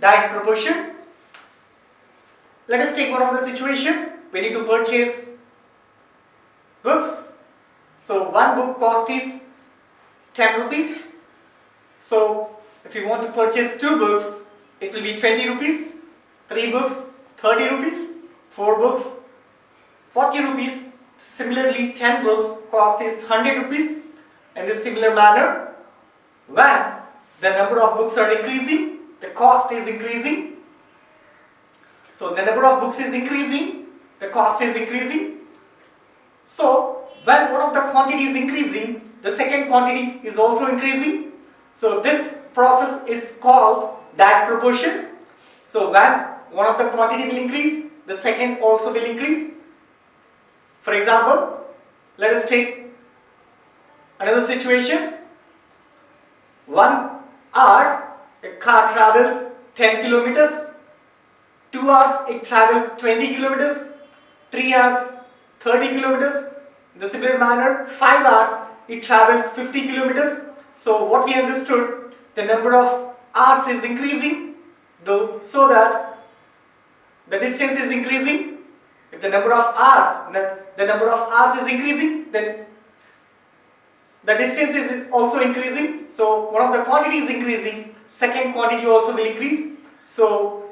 direct proportion. Let us take one of the situation. We need to purchase books. So one book cost is 10 rupees. So if you want to purchase 2 books, it will be 20 rupees. 3 books, 30 rupees. 4 books, 40 rupees. Similarly, 10 books cost is 100 rupees. In this similar manner, when the number of books are increasing, the cost is increasing. So the number of books is increasing, the cost is increasing. So when one of the quantity is increasing, the second quantity is also increasing. So this process is called direct proportion. So when one of the quantity will increase, the second also will increase. For example, let us take another situation. 1 hour a car travels 10 kilometers. 2 hours it travels 20 kilometers. 3 hours 30 kilometers. In the similar manner, 5 hours it travels 50 kilometers. So what we understood, the number of hours is increasing, though, so that the distance is increasing. If the number of hours is increasing, then the distance is also increasing. So one of the quantity is increasing, second quantity also will increase. So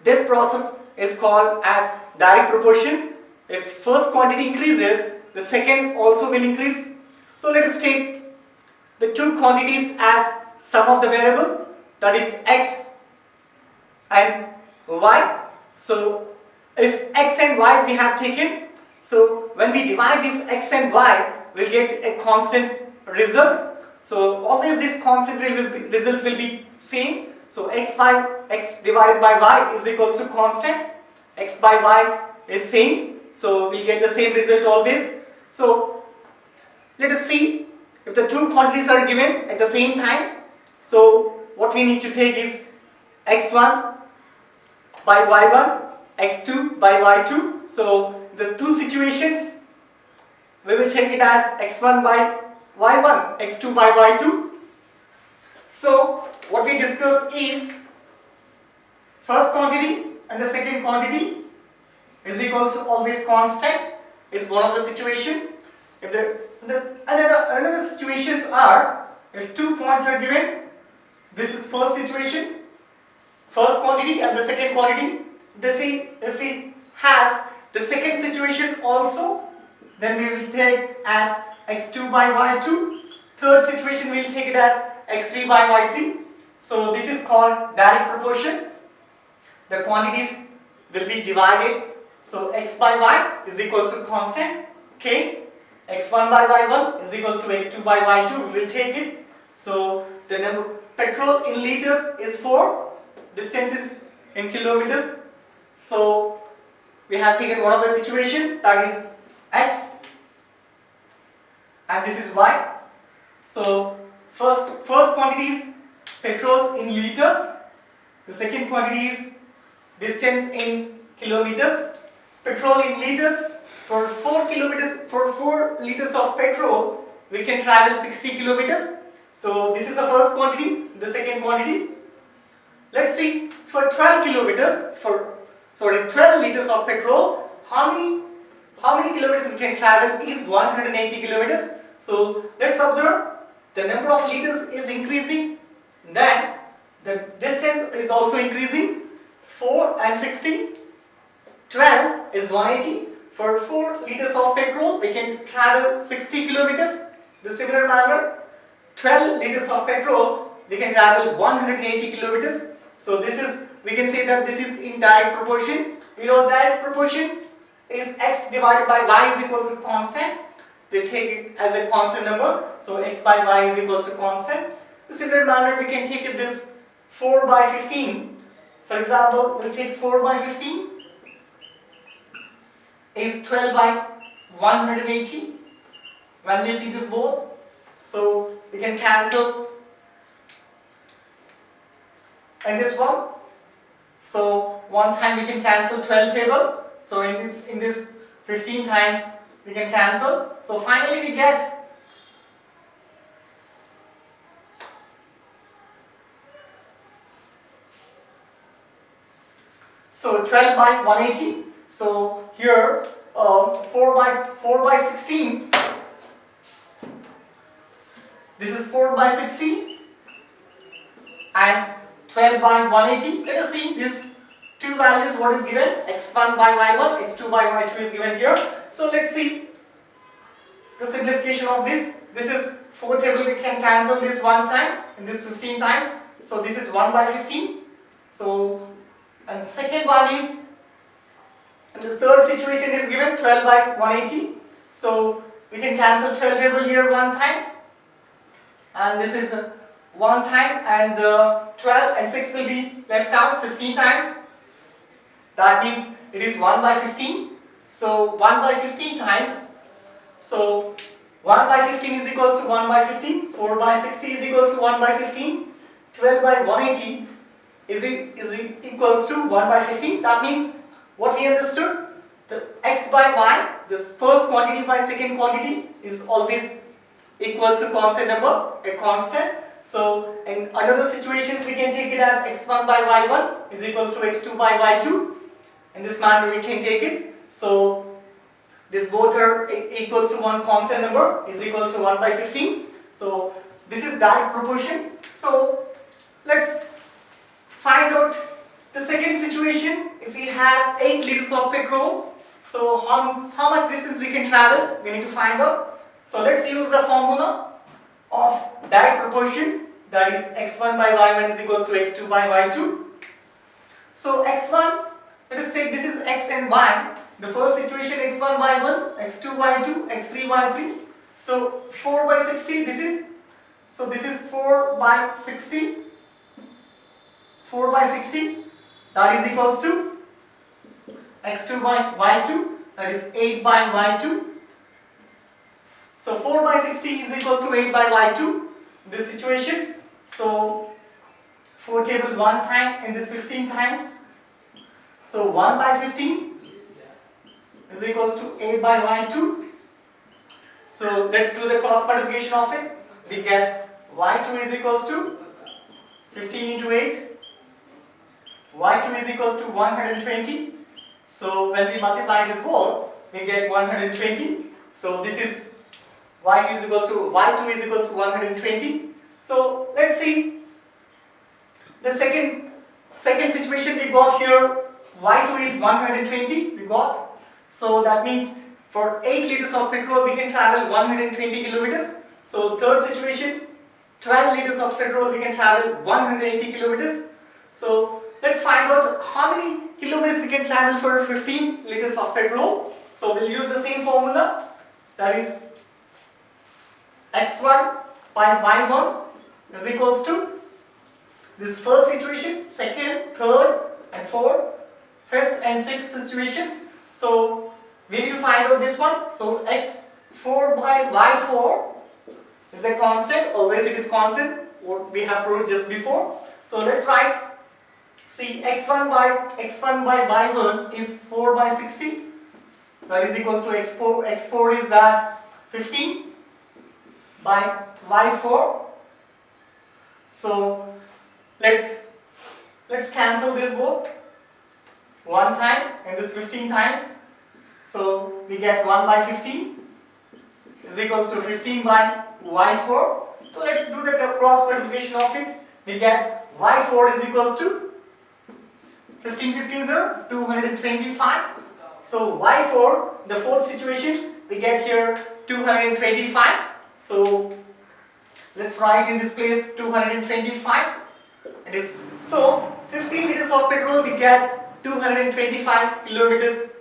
this process is called as direct proportion. If first quantity increases, the second also will increase. So let us take the two quantities as sum of the variable, that is x and y. So if x and y we have taken, so when we divide this x and y, we'll get a constant result. So always this constant result will be same. So x divided by y is equals to constant. X by y is same. So we get the same result always. So let us see if the two quantities are given at the same time. So what we need to take is x1 by y1, x2 by y2. So the two situations, we will take it as x1 by y1, x2 by y2. So what we discuss is first quantity and the second quantity is equals to always constant is one of the situation. If another situations are, if 2 points are given, this is first situation, first quantity and the second quantity. They say if it has the second situation also, then we will take as x2 by y2. Third situation we will take it as x3 by y3. So this is called direct proportion. The quantities will be divided. So x by y is equals to constant k. x1 by y1 is equals to x2 by y2. We will take it. So the number petrol in liters is 4. Distance is in kilometers. So we have taken one of the situation, that is x, and this is y. So first quantity is petrol in liters. The second quantity is distance in kilometers. Petrol in liters, for 4 liters of petrol we can travel 60 kilometers. So this is the first quantity, the second quantity. Let's see, for 12 liters of petrol, how many kilometers we can travel is 180 kilometers. So let's observe, the number of liters is increasing, then the distance is also increasing. 4 and 60, 12 is 180. For 4 liters of petrol we can travel 60 kilometers. The similar manner, 12 liters of petrol we can travel 180 kilometers. So this is, we can say that this is in direct proportion. We know direct proportion is x divided by y is equals to constant. We'll take it as a constant number. So x by y is equals to constant. In a similar manner, we can take it this 4 by 15. For example, we'll take 4 by 15 is 12 by 180. When we see this both, so we can cancel in this one. So one time we can cancel 12 table. So in this 15 times we can cancel. So finally we get So 12 by 180. So here 4 by 16. This is 4 by 16 and 12 by 180. Let us see these two values. What is given? X1 by Y1, X2 by Y2 is given here. So let's see the simplification of this. This is 4 table. We can cancel this one time and this 15 times. So this is 1 by 15. So and the second one is, and the third situation is given 12 by 180. So we can cancel 12 table here one time. And this is one time, and 12 and 6 will be left out 15 times. That means it is 1 by 15. So 1 by 15 times. So 1 by 15 is equals to 1 by 15. 4 by 60 is equals to 1 by 15. 12 by 180 is equals to 1 by 15. That means what we understood, the x by y, this first quantity by second quantity is always equals to constant number, a constant. So in another situations we can take it as x1 by y1 is equals to x2 by y2. In this manner we can take it. So this both are equals to one constant number is equals to 1 by 15. So this is direct proportion. So let's find out the second situation. If we have 8 liters of petrol, so how much distance we can travel, we need to find out. So let's use the formula of direct proportion, that is x1 by y1 is equals to x2 by y2. So x1, let us take this is x and y. The first situation x1 y1, x2 y2, x3 y3. So 4 by 60 this is 4 by 60. 4 by 60 that is equals to x2 by y2, that is 8 by y2. So 4 by 60 is equals to 8 by y2 in this situations. So 4 table one time and this 15 times. So 1 by 15 is equals to 8 by y2. So let's do the cross multiplication of it. We get y2 is equals to 15 into 8. y2 is equals to 120. So when we multiply this whole, we get 120. So this is y2 is equals to 120. So let's see the second situation we got here. y2 is 120 we got. So that means for 8 liters of petrol we can travel 120 kilometers. So third situation, 12 liters of petrol we can travel 180 kilometers. So let's find out how many kilometers we can travel for 15 liters of petrol. So we'll use the same formula, that is x1 by y1 is equals to this first situation, second, third and fourth, fifth and sixth situations. So we need to find out this one. So x4 by y4 is a constant, always it is constant, what we have proved just before. So let's write, see x1 by y1 is 4 by 60, that is equals to x4 is that 15 by y4. So let's cancel this both one time and this 15 times. So we get 1 by 15 is equals to 15 by y4. So let's do the cross multiplication of it. We get y4 is equals to 15 15 0, 225. So y4, the fourth situation, we get here 225. So let's write in this place 225. It is so 15 liters of petrol we get 225 kilometers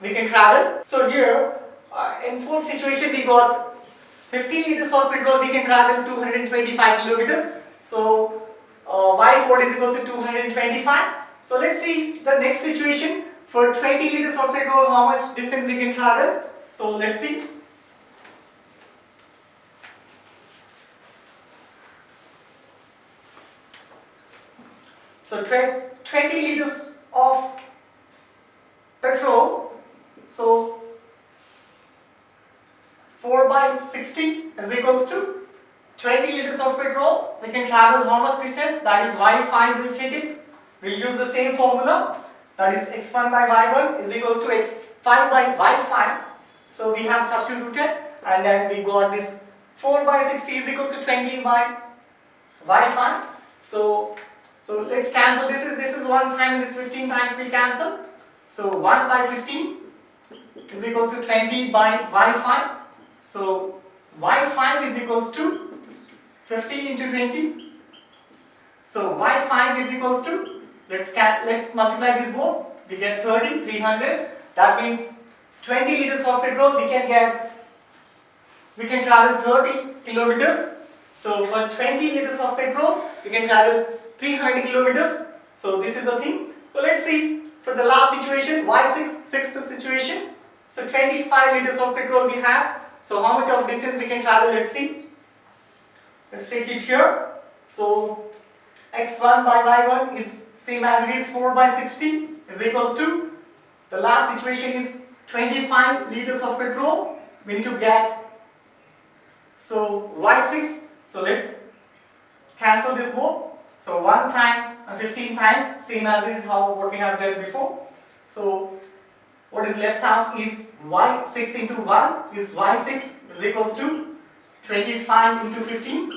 we can travel. So here in fourth situation we got 15 liters of petrol we can travel 225 kilometers. So y4 is equal to 225. So let's see the next situation. For 20 liters of petrol, how much distance we can travel? So let's see. So 20 liters of petrol. So 4 by 60 is equals to 20 liters of petrol. We can travel how much distance? That is y5. We'll take it. We'll use the same formula. that is x1 by y1 is equals to x5 by y5. So we have substituted, and then we got this 4 by 60 is equals to 20 by y5. So let's cancel this is 1 time and this 15 times we cancel. So 1 by 15 is equals to 20 by y5. So y5 is equals to 15 into 20. So y5 is equals to, let's multiply this both. We get 30, 300. That means 20 liters of petrol we can travel 30 kilometers. So for 20 liters of petrol we can travel 300 kilometers. So this is a thing. So let's see for the last situation, sixth situation. So 25 liters of petrol we have. So how much of distance we can travel? Let's see. Let's take it here. So x1 by y1 is same as it is 4 by 60 is equals to, the last situation is 25 liters of petrol we need to get. So y6, so let's cancel this both. So 1 time and 15 times, same as it is what we have done before. So what is left out is y6 into 1 is y6 is equals to 25 into 15.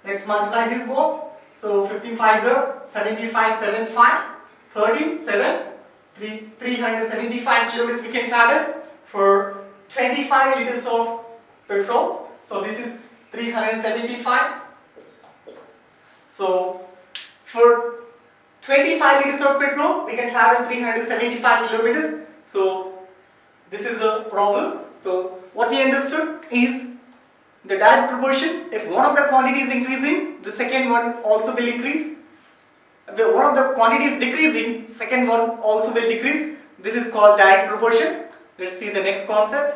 Let's multiply this both. So 15 5 0, 75, 75, 30, 7, 375 kilometers we can travel for 25 liters of petrol. So this is 375. So for 25 liters of petrol we can travel 375 kilometers. So this is a problem. So what we understood is the direct proportion. If one of the quantity is increasing, the second one also will increase. If one of the quantity is decreasing, second one also will decrease. This is called direct proportion. Let's see the next concept.